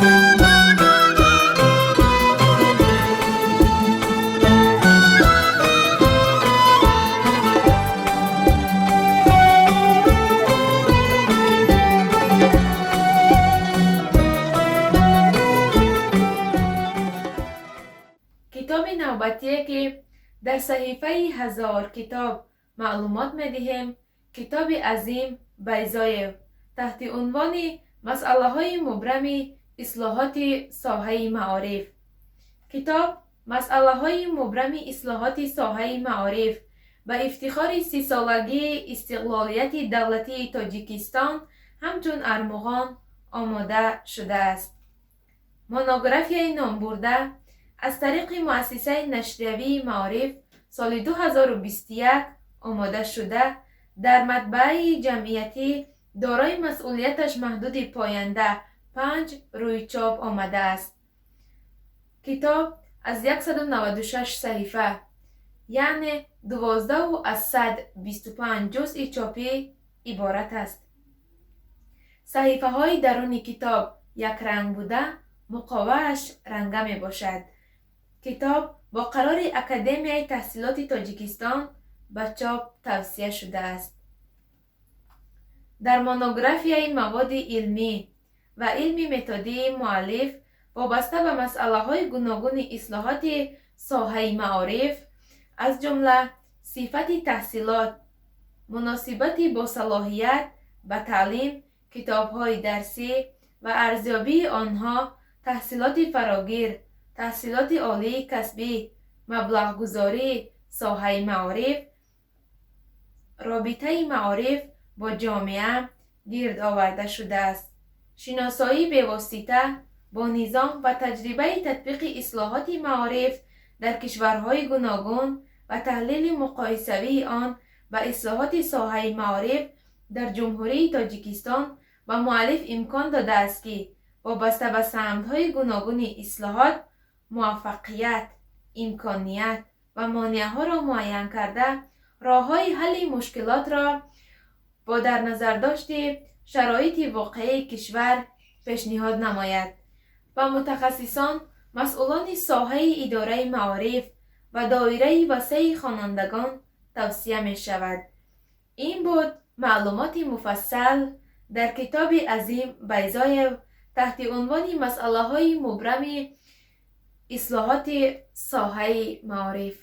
کتاب نوبتیه که در صحیفه 1000 کتاب معلومات میدهیم. کتاب عظیم بیضایف تحت عنوان مسئله های مبرم اصلاحات ساحه معارف. کتاب مسئله های مبرم اصلاحات ساحه معارف به افتخار 30 سالگی استقلالیت دولتی تاجیکستان همچون ارمغان آماده شده است. مونوگرافیای نام برده از طریق مؤسسه نشریوی معارف سال 2021 آماده شده در مطبعه جمعیتی دارای مسئولیتش محدود پاینده 5 روی چاپ آمده است. کتاب از 196 صحیفه یعنی 12 از 125 جزء چاپی عبارت است. صحیفه های درون کتاب یک رنگ بوده، مقابلش رنگه می باشد. کتاب با قرار اکادمیای تحصیلات تاجیکستان به چاپ توصیه شده است. در مونوگرافیای مواد علمی و علمی متدی مؤلف وابسته به مسئله های گوناگون اصلاحات ساحه معارف از جمله صفت تحصیلات، مناسبت با صلاحیت به تعلیم، کتاب های درسی و ارزیابی آنها، تحصیلات فراگیر، تحصیلات عالی کسبی، مبلغ گذاری ساحه معارف، رابطه معارف با جامعه گرد آورده شده است. شناسایی بواسطه با نظام و تجربه تطبیق اصلاحات معارف در کشورهای گوناگون و تحلیل مقایسوی آن به اصلاحات ساحه معارف در جمهوری تاجیکستان و مؤلف امکان داده است که وابسته به سمت‌های گوناگون اصلاحات موفقیت، امکانیت و مانع‌ها را معین کرده راه‌های حل مشکلات را با در نظر داشت شرایط واقعی کشور پیشنهاد نماید و متخصصان، مسئولان ساحه اداره معارف و دایره وسیع خوانندگان توصیه می شود. این بود معلومات مفصل در کتاب عظیم بیضایف تحت عنوان مسئله های مبرم اصلاحات ساحه معارف.